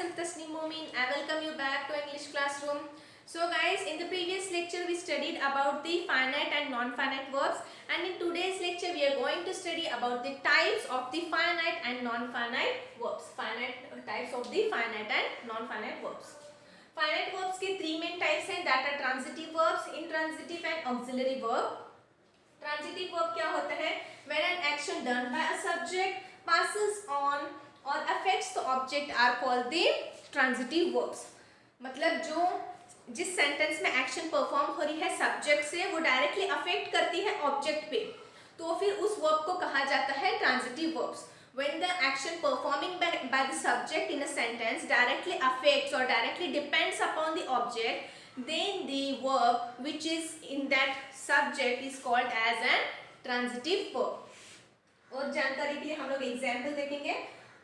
myself Tasneem Momin. I welcome you back to English classroom. So guys, in the previous lecture we studied about the finite and non-finite verbs, and in today's lecture we are going to study about the types of the finite and non-finite verbs. Types of the finite and non-finite verbs. Finite verbs के three main types हैं, that are transitive verbs, intransitive and auxiliary verb. Transitive verb क्या होता है? When an action done by a subject passes on or affects the object are called the transitive verbs. मतलब जो जिस sentence में action perform हो रही है सब्जेक्ट से वो डायरेक्टली अफेक्ट करती है ऑब्जेक्ट पे, तो फिर उस वर्ब को कहा जाता है transitive verbs. When the action performing by the subject in a sentence directly affects or directly depends upon the object, then the verb which is in that subject is called as an transitive verb. और जानकारी के लिए हम लोग example देखेंगे.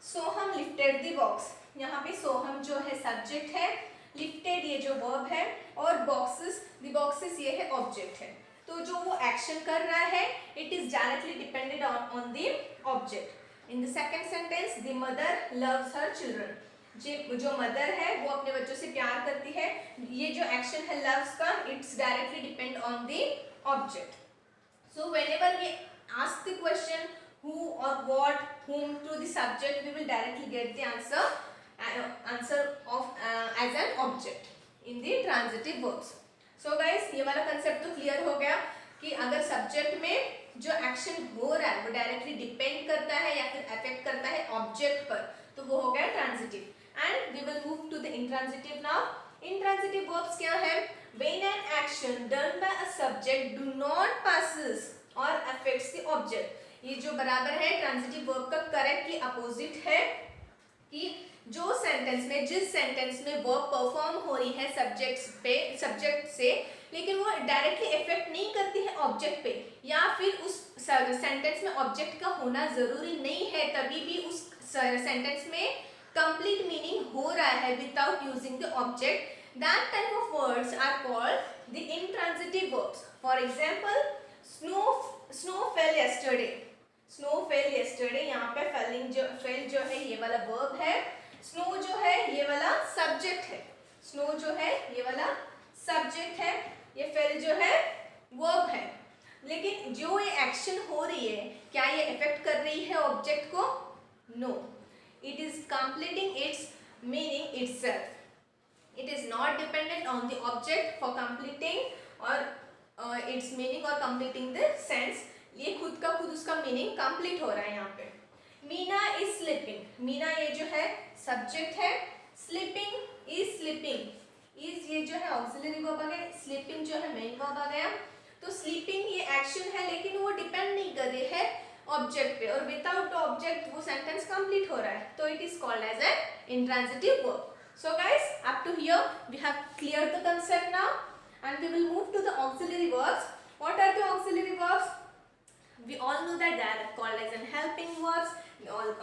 सोहम lifted the box. यहाँ पे सोहम जो है सब्जेक्ट है, लिफ्टेड ये जो वर्ब है, और बॉक्सेस द बॉक्सेस ये है ऑब्जेक्ट है. तो जो वो एक्शन कर रहा है it is directly depended on the object. In the second sentence the mother loves her children. जो मदर है वो अपने बच्चों से प्यार करती है. ये जो एक्शन है लव्स का it's directly depend on the object. So whenever we ask the question who or what, whom to the subject, we will directly get the answer of as an object in the transitive verbs. So guys, ये वाला concept तो clear हो गया कि अगर subject में जो action हो रहा है वो डायरेक्टली डिपेंड करता है या फिर अफेक्ट करता है ऑब्जेक्ट पर, तो वो हो गया transitive. And we will move to the intransitive now. Intransitive verbs क्या है? When an action done by a subject do not passes or affects the object. ये जो बराबर है ट्रांजिटिव वर्ब का करेक्टली अपोजिट है कि जो सेंटेंस में जिस सेंटेंस में वर्ब परफॉर्म हो रही है सब्जेक्ट से, लेकिन वो डायरेक्टली इफेक्ट नहीं करती है ऑब्जेक्ट पे, या फिर उस सेंटेंस में ऑब्जेक्ट का होना जरूरी नहीं है, तभी भी उस सेंटेंस में कंप्लीट मीनिंग हो रहा है without using the object. That type of words are called the intransitive verbs. For example, snow fell yesterday. Snow fell yesterday, यहाँ पे फेल जो है ये वाला वर्ब है, स्नो जो है ये वाला सब्जेक्ट है. स्नो जो है ये वाला सब्जेक्ट है, ये फेल जो है वर्ब है. लेकिन जो ये एक्शन हो रही है क्या ये इफेक्ट कर रही है ऑब्जेक्ट को? No. It is completing its meaning itself. It is not dependent on the object for completing और इट्स मीनिंग और कंप्लीटिंग द सेंस. ये खुद का खुद उसका मीनिंग कंप्लीट हो रहा है यहाँ पे. Meena is sleeping. मीना ये जो है सब्जेक्ट है, स्लीपिंग इज स्लीपिंग. इज ये जो है ऑक्सिलरी वर्ब आ गया, स्लीपिंग जो है मेन वर्ब आ गया. तो स्लीपिंग ये एक्शन है लेकिन वो डिपेंड नहीं कर रही है ऑब्जेक्ट पे, और विदाउट ऑब्जेक्ट वो सेंटेंस कंप्लीट हो रहा है, तो it is called as an intransitive verb. So guys, up to here we have cleared the concept now, and we will move to the auxiliary verbs. What are the auxiliary verbs? We all know that they are called as an helping verbs.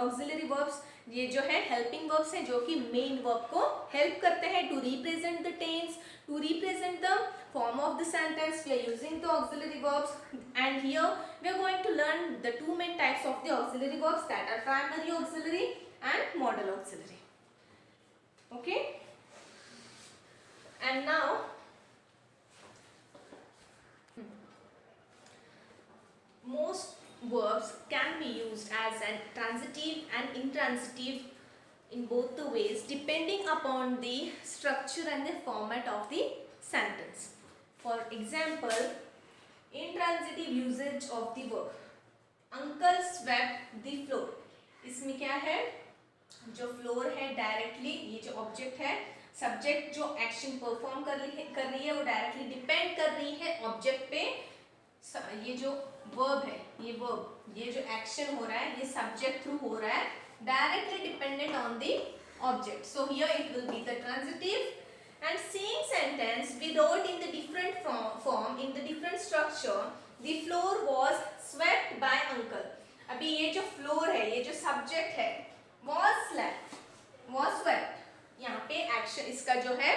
Auxiliary verbs ये जो है helping verbs हैं जो कि main verb को help करते हैं to represent the tense, to represent the form of the sentence. We are using the auxiliary verbs, and here we are going to learn the two main types of the auxiliary verbs, that are primary auxiliary and modal auxiliary. Okay, and now most verbs can be used as an transitive and intransitive in both the ways depending upon the structure and the format of the sentence. For example, intransitive usage of the verb, uncle swept the floor. इसमें क्या है? जो floor है directly ये जो object है, subject जो action perform कर रही है वो डायरेक्टली डिपेंड कर रही है ऑब्जेक्ट पे. ये जो वर्ब है, ये जो एक्शन हो रहा है ये सब्जेक्ट थ्रू हो रहा है, directly dependent on the object. So here it will be the transitive. And same sentence we wrote in the different form in the different structure. The floor was swept by uncle. अभी ये जो floor है, ये जो subject है was swept, यहाँ पे action इसका जो है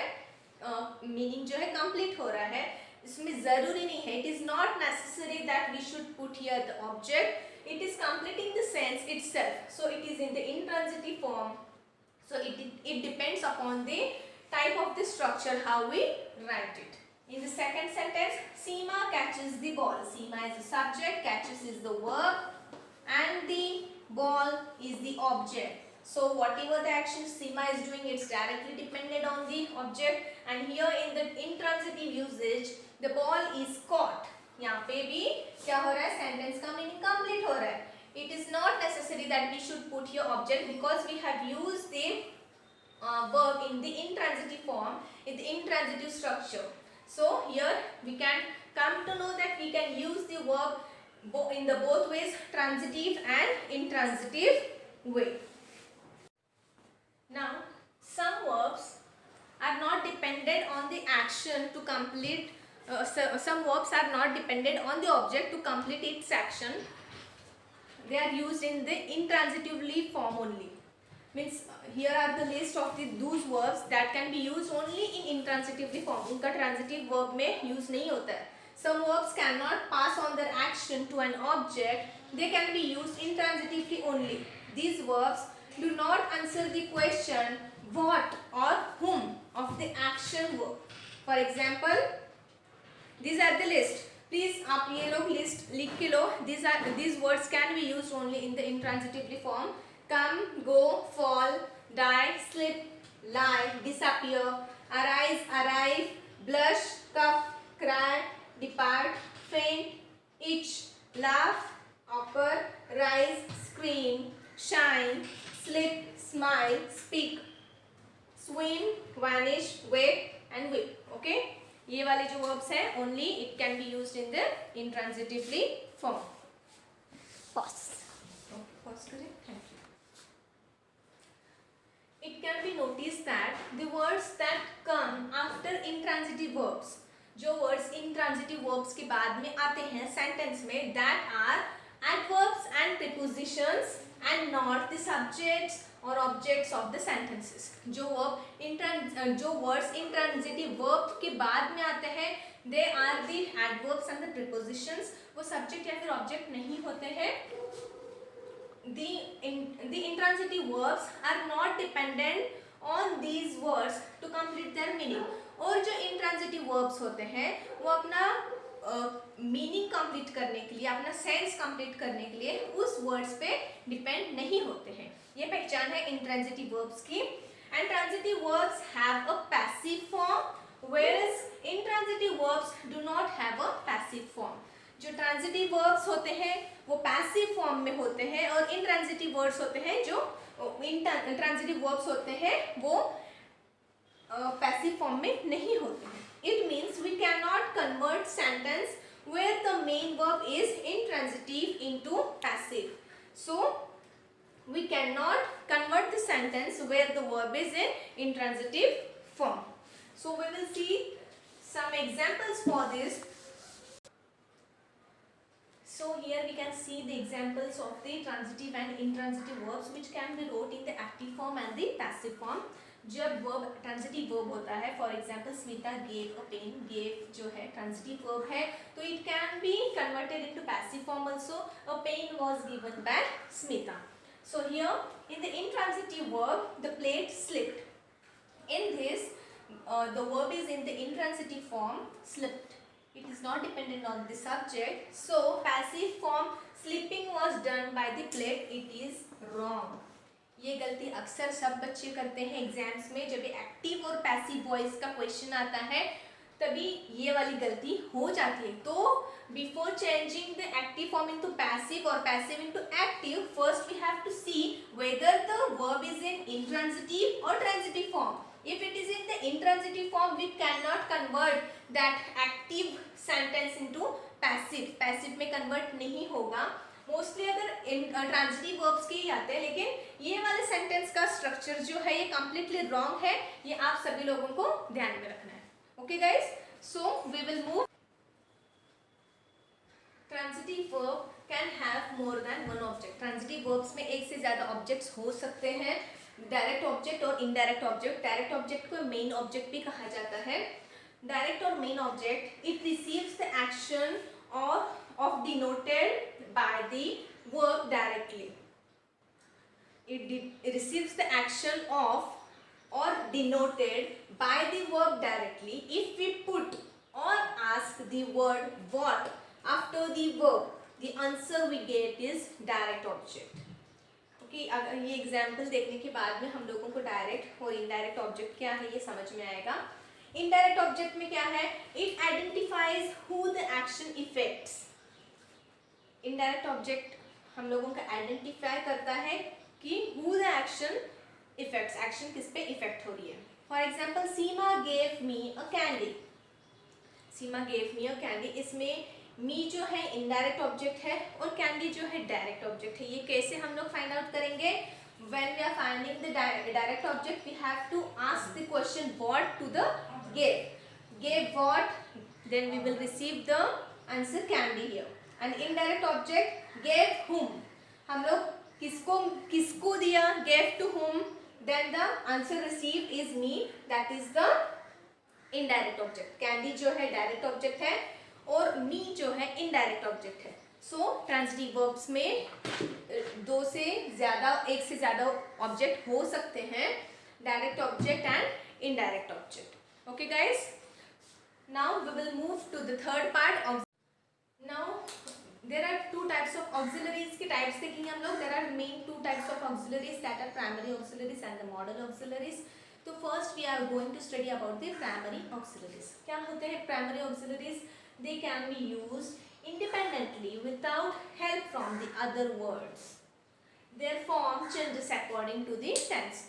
मीनिंग जो है कंप्लीट हो रहा है. इसमें जरूरी नहीं है, it is not necessary that we should put here the object. It is completing the sense itself, so it is in the intransitive form. So It depends upon the type of the structure how we write it. In the second sentence, Seema catches the ball. Seema is the subject, catches is the verb, and the ball is the object. So whatever the action Seema is doing, it's directly dependent on the object. And here in the intransitive usage, the ball is caught. यहाँ पे भी क्या हो रहा है, sentence का meaning complete हो रहा है. It is not necessary that we should put here object because we have used the verb in the intransitive form, in the intransitive structure. So here we can come to know that we can use the verb in the both ways, transitive and intransitive way. Now some verbs are not dependent on the action to complete. Some verbs are not dependent on the object to complete its action. They are used in the intransitively form only. Means here are the list of those verbs that can be used only in intransitively form. उनका transitive verb में use नहीं होता है. Some verbs cannot pass on their action to an object. They can be used intransitively only. These verbs do not answer the question what or whom of the action verb. For example, these are the list. Please आप ये लोग list लिख के लो. These words can be used only in the intransitively form. Come, go, fall, die, slip, lie, disappear, arise, arrive, blush, cough, cry, depart, faint, itch, laugh, occur, rise, scream, shine, slip, smile, speak, swim, vanish, wait and weep. Okay? ये वाले जो verbs हैं only it can be used in the intransitively form. Pause. Pause करें. Thank you. It can be noticed that the words that come after intransitive verbs, जो words intransitive verbs के बाद में आते हैं sentence में, that are adverbs and prepositions and not the subjects or objects of the sentences. जो words intransitive verb के बाद में आते हैं, they are the adverbs and the prepositions. वो subject या फिर object नहीं होते हैं. The intransitive verbs are not dependent on these words to complete their meaning. और जो intransitive verbs होते हैं वो अपना मीनिंग कंप्लीट करने के लिए, अपना सेंस कंप्लीट करने के लिए उस वर्ड्स पे डिपेंड नहीं होते हैं. ये पहचान है इंट्रांजिटिव वर्ब्स की. And transitive verbs have a passive form whereas intransitive verbs do not have a passive form. जो ट्रांजिटिव वर्ब्स होते हैं वो पैसिव फॉर्म में होते हैं और इंट्रांजिटिव वर्ड्स होते हैं जो ट्रांजिटिव वर्ब्स होते हैं वो पैसिव फॉर्म में नहीं होते हैं. It means we cannot convert sentence where the main verb is intransitive into passive. So we cannot convert the sentence where the verb is in intransitive form. So we will see some examples for this. So here we can see the examples of the transitive and intransitive verbs which can be wrote in the active form and the passive form. जब verb transitive verb होता है, for example Smita gave a pen, gave जो है transitive verb है, तो it can be converted into passive form also. A pen was given by Smita. So here in the intransitive verb the plate slipped. In this the verb is in the intransitive form slipped. It is not dependent on the subject. So passive form slipping was done by the plate. It is wrong. ये गलती अक्सर सब बच्चे करते हैं exams में. जब active और पैसिव वॉइस का क्वेश्चन आता है तभी ये वाली गलती हो जाती है. तो before changing the active form into passive और passive into active, first we have to see whether the verb is in intransitive or transitive form. If it is in the intransitive form, we cannot convert that active sentence into passive. Passive में convert नहीं होगा. Mostly अगर transitive verbs के ही आते हैं, लेकिन ये वाले सेंटेंस का स्ट्रक्चर जो है ये कम्प्लीटली रॉन्ग है. ये आप सभी लोगों को ध्यान में रखना है. Okay guys, so we will move. Transitive verb can have more than one object. Transitive verbs में एक से ज्यादा ऑब्जेक्ट्स हो सकते हैं, डायरेक्ट ऑब्जेक्ट और इनडायरेक्ट ऑब्जेक्ट. डायरेक्ट ऑब्जेक्ट को मेन ऑब्जेक्ट भी कहा जाता है. डायरेक्ट और main object, it receives the action और of denoted by the verb directly. It receives the action of or denoted by the verb directly if we put or ask the word what after the verb. The answer we get is direct object. Okay, अगर ये example देखने के बाद में हम लोगों को direct और इनडायरेक्ट ऑब्जेक्ट क्या है ये समझ में आएगा. इनडायरेक्ट ऑब्जेक्ट में क्या है? It identifies who the action effects. Indirect object हम लोगों का आइडेंटिफाई करता है कि who the action effects, action किस पे इफेक्ट हो रही है. For example, Seema gave me a candy. Seema gave me a candy, इसमें मी जो है इनडायरेक्ट ऑब्जेक्ट है और कैंडी जो है डायरेक्ट ऑब्जेक्ट है. ये कैसे हम लोग फाइंड आउट करेंगे? when we are finding the direct object, we have to ask the question what to the gave what, then we will receive the answer candy here. and indirect object gave whom, हम लोग किसको दिया, gave to whom, then the answer received is me, that is the indirect object. candy जो है direct object है और me जो है indirect object है. सो ट्रांजिटिव वर्ब्स में एक से ज़्यादा ऑब्जेक्ट हो सकते हैं, direct object and indirect object. Okay guys, now we will move to the third part. Now there are two types of auxiliaries के टाइप्स देखेंगे हम लोग. There are main two types of auxiliaries, that are primary auxiliaries and the modal auxiliaries. तो first we are going to study about the primary auxiliaries. क्या होते हैं primary auxiliaries? They can be used independently without help from the other words. Their form changes according to the tense.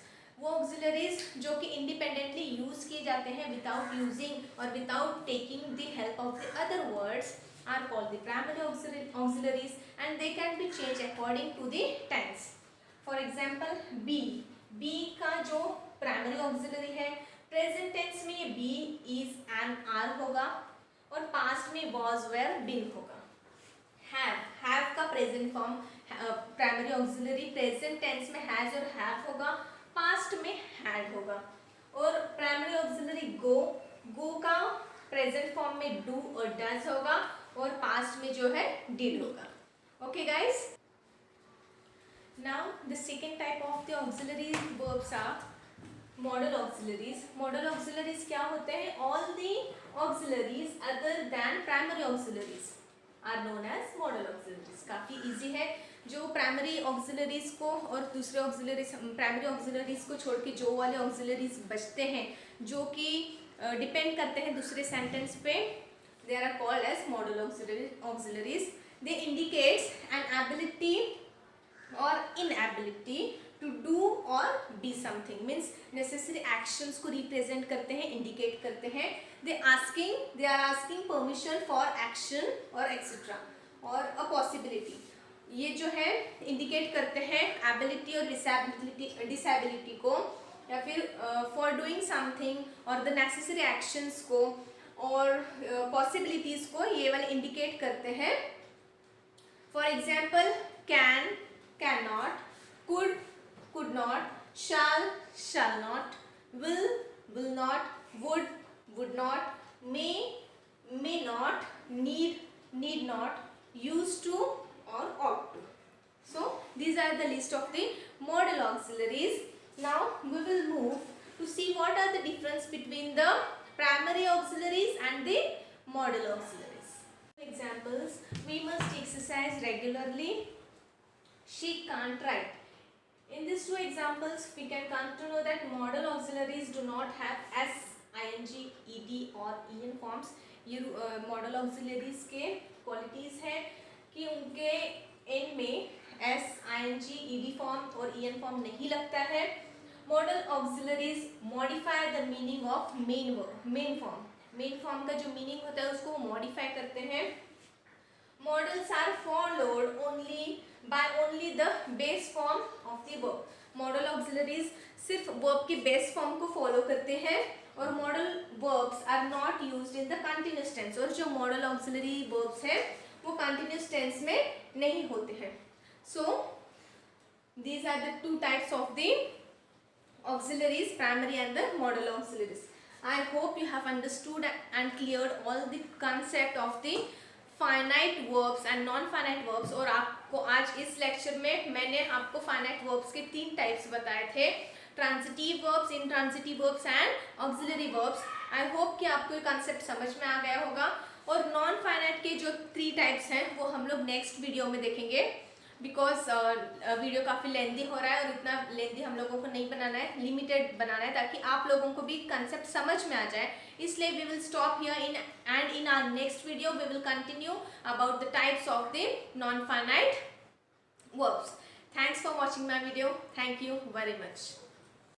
वो auxiliaries जो कि independently use किए जाते हैं without using or without taking the help of the other words are called the primary auxiliaries, and they can be changed according to the tense. For example, be. be का जो primary auxiliary है, present tense में be is and are होगा और past में was were been होगा. have का present form primary auxiliary present tense में हैज और हैव होगा, पास्ट में हैड होगा. और प्राइमरी ऑक्सिलरी गो का प्रेजेंट फॉर्म में डू और डज होगा और पास्ट में जो है डिड होगा. Okay guys, now the second type of the auxiliary verbs are modal auxiliaries. Modal auxiliaries क्या होते हैं? All the auxiliaries other than primary auxiliaries are known as modal auxiliaries. काफ़ी इजी है. जो प्राइमरी ऑक्सिलरीज को और दूसरे ऑक्सिलरीज प्राइमरी ऑक्सिलरीज को छोड़ के जो वाले ऑक्सिलरीज बचते हैं जो कि डिपेंड करते हैं दूसरे सेंटेंस पे, they are called as modal auxiliaries. They indicates an ability और इनएबिलिटी टू डू और be something, means necessary actions को रिप्रेजेंट करते हैं, इंडिकेट करते हैं. They are asking permission for action और एक्सेट्रा और अ पॉसिबिलिटी. ये जो है इंडिकेट करते हैं एबिलिटी और डिसेबिलिटी को, या फिर फॉर डूइंग समथिंग और द नेसेसरी एक्शंस को और पॉसिबिलिटीज को ये वाले इंडिकेट करते हैं. For example, can, can not, could not, shall not, will not, would not, may not, need not, used to or ought to. So these are the list of the modal auxiliaries. Now we will move to see what are the difference between the primary auxiliaries and the modal auxiliaries. Examples, we must exercise regularly. She can't write. In these two examples, we can come to know that modal auxiliaries do not have s, ing, ed or en forms. ये modal auxiliaries के qualities हैं कि उनके n में s, ing, ed form और en form नहीं लगता है. Modal auxiliaries modify the meaning of main form. main form का जो meaning होता है उसको modify करते हैं. Modals are followed by only the base form of the verb. Modal auxiliaries सिर्फ verb की base form को follow करते हैं और modal verbs are not used in the continuous tense. और जो modal auxiliary verbs हैं वो continuous tense में नहीं होते हैं. So these are the two types of the auxiliaries, primary and the modal auxiliaries. I hope you have understood and cleared all the concept of the finite verbs and non finite verbs. और आपको आज इस lecture में मैंने आपको finite verbs के 3 types बताए थे. Transitive verbs, intransitive verbs and auxiliary verbs. I hope कि आपको ये कंसेप्ट समझ में आ गया होगा। और नॉन फाइनाइट के जो 3 टाइप्स हैं वो हम लोग नेक्स्ट वीडियो में देखेंगे, बिकॉज वीडियो काफ़ी लेंदी हो रहा है और इतना लेंदी हम लोगों को नहीं बनाना है, लिमिटेड बनाना है ताकि आप लोगों को भी कंसेप्ट समझ में आ जाए। इसलिए we will stop here in our next video we will continue about the types of the non finite verbs. Thanks for watching my video. Thank you very much.